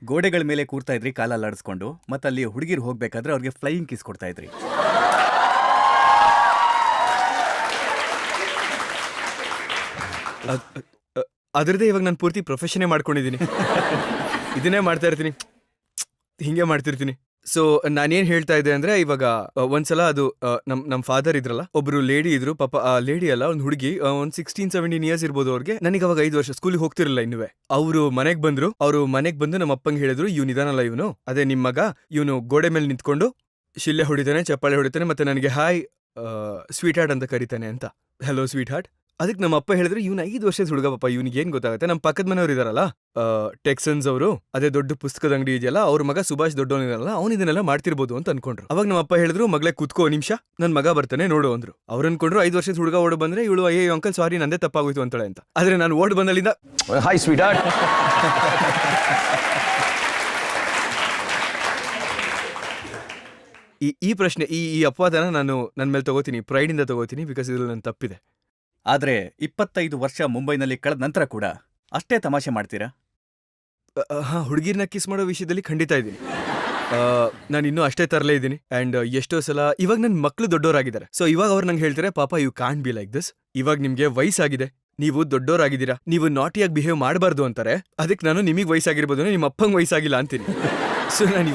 ಗೋಡೆಗಳ ಮೇಲೆ ಕೂರ್ತಾ ಇದ್ರಿ ಕಾಲ ಅಲ್ಲಾಡಿಸ್ಕೊಂಡು, ಮತ್ತಲ್ಲಿ ಹುಡುಗಿರು ಹೋಗ್ಬೇಕಾದ್ರೆ ಅವ್ರಿಗೆ ಫ್ಲೈಯಿಂಗ್ ಕಿಸ್ ಕೊಡ್ತಾ ಇದ್ರಿ. ಅದರದೇ ಇವಾಗ ನಾನು ಪೂರ್ತಿ ಪ್ರೊಫೆಷನ್ನೇ ಮಾಡ್ಕೊಂಡಿದ್ದೀನಿ. ಇದನ್ನೇ ಮಾಡ್ತಾ ಇರ್ತೀನಿ, ಹಿಂಗೆ ಮಾಡ್ತಿರ್ತೀನಿ. ಸೊ ನಾನೇನ್ ಹೇಳ್ತಾ ಇದ್ದೆ ಅಂದ್ರೆ, ಇವಾಗ ಒಂದ್ಸಲ ಅದು ನಮ್ ಫಾದರ್ ಇದ್ರಲ್ಲ, ಒಬ್ರು ಲೇಡಿ ಇದ್ರು. ಪಾಪ ಆ ಲೇಡಿ ಅಲ್ಲ, ಒಂದು ಹುಡುಗಿ, ಒಂದ್ 16-17 ಇಯರ್ಸ್ ಇರ್ಬೋದು ಅವ್ರಿಗೆ. ನನಗೆ ಅವಾಗ 5 ವರ್ಷ, ಸ್ಕೂಲಿಗೆ ಹೋಗ್ತಿರಲಿಲ್ಲ ಇನ್ನುವೆ. ಅವರು ಮನೆಗ್ ಬಂದ್ರು. ಅವ್ರು ಮನೆಗ್ ಬಂದು ನಮ್ಮ ಅಪ್ಪಂಗೆ ಹೇಳಿದ್ರು, ಇವ್ನು ಇದಾನಲ್ಲ, ಇವನು ಅದೇ ನಿಮ್ ಮಗ, ಇವನು ಗೋಡೆ ಮೇಲೆ ನಿಂತ್ಕೊಂಡು ಶಿಲ್ಲೆ ಹೊಡಿತಾನೆ, ಚಪ್ಪಾಳೆ ಹೊಡಿತಾನೆ, ಮತ್ತೆ ನನಗೆ ಹಾಯ್ ಸ್ವೀಟ್ ಹಾರ್ಟ್ ಅಂತ ಕರಿತಾನೆ ಅಂತ. Hello sweet heart. ಅದಕ್ಕೆ ನಮ್ಮ ಅಪ್ಪ ಹೇಳಿದ್ರು, ಇವ್ನು 5 ವರ್ಷದ ಹುಡುಗ ಪಾಪ, ಇವ್ನಿಗೆ ಏನ್ ಗೊತ್ತಾಗುತ್ತೆ. ನಮ್ಮ ಪಕ್ಕದ ಮನೆಯವ್ರು ಇದಾರಲ್ಲ, ಟೆಕ್ಸನ್ಸ್ ಅವರು, ಅದೇ ದೊಡ್ಡ ಪುಸ್ತಕದ ಅಂಗಡಿ ಇದೆಯಲ್ಲ, ಅವ್ರ ಮಗ ಸುಭಾಷ್ ದೊಡ್ಡವನಿರಲ್ಲ, ಅವ್ನು ಇದನ್ನೆಲ್ಲ ಮಾಡ್ತಿರ್ಬೋದು ಅಂತ ಅನ್ಕೊಂಡ್ರು. ಅವಾಗ ನಮ್ಮ ಅಪ್ಪ ಹೇಳಿದ್ರು, ಮಗಳೇ ಕುತ್ಕೋ ನಿಮಿಷ, ನನ್ ಮಗ ಬರ್ತಾನೆ ನೋಡು ಅಂದ್ರು. ಅವ್ರು ಅನ್ಕೊಂಡ್ರು 5 ವರ್ಷದ ಹುಡುಗ ಓಡ್ ಬಂದ್ರೆ ಇವಳು ಅಯ್ಯೋ ಅಂಕಲ್ ಸಾರಿ ನಂದೇ ತಪ್ಪಾಗೋಯ್ತು ಅಂತಾಳೆ ಅಂತ. ಆದ್ರೆ ನಾನು ಓಡ್ ಬಂದಲ್ಲಿಂದ ಹಾಯ್ ಸ್ವೀಟ್ ಹಾರ್ಟ್. ಈ ಪ್ರಶ್ನೆ, ಈ ಅಪವಾದನ ನಾನು ನನ್ನ ಮೇಲೆ ತಗೋತೀನಿ, ಪ್ರೈಡಿಂದ ತಗೋತೀನಿ, ಬಿಕಾಸ್ ಇದ್ರಲ್ಲಿ ನನ್ನ ತಪ್ಪಿದೆ. ಆದ್ರೆ 25 ವರ್ಷ ಮುಂಬೈನಲ್ಲಿ ಕಳೆದ ನಂತರ ಕೂಡ ಅಷ್ಟೇ ತಮಾಷೆ ಮಾಡ್ತೀರಾ? ಹಾ, ಹುಡುಗಿರ್ನ ಕಿಸ್ ಮಾಡೋ ವಿಷಯದಲ್ಲಿ ಖಂಡಿತ ಇದ್ದೀನಿ. ನಾನು ಇನ್ನೂ ಅಷ್ಟೇ ತರಲೇ ಇದ್ದೀನಿ. ಅಂಡ್ ಎಷ್ಟೋ ಸಲ ಇವಾಗ ನನ್ನ ಮಕ್ಳು ದೊಡ್ಡವರಾಗಿದ್ದಾರೆ. ಸೊ ಇವಾಗ ಅವ್ರು ನಂಗೆ ಹೇಳ್ತಾರೆ, ಪಾಪ you can't be like this, ಇವಾಗ ನಿಮ್ಗೆ ವಯಸ್ಸಾಗಿದೆ, ನೀವು ದೊಡ್ಡವರಾಗಿದ್ದೀರಾ, ನೀವು ನಾಟಿಯಾಗಿ ಬಿಹೇವ್ ಮಾಡಬಾರ್ದು ಅಂತಾರೆ. ಅದಕ್ಕೆ ನಾನು ನಿಮಗೆ ವಯಸ್ಸಾಗಿರ್ಬೋದು, ನಿಮ್ಮ ಅಪ್ಪಂಗೆ ವಯಸ್ಸಾಗಿಲ್ಲ ಅಂತೀನಿ. ಸೊ ನಾನು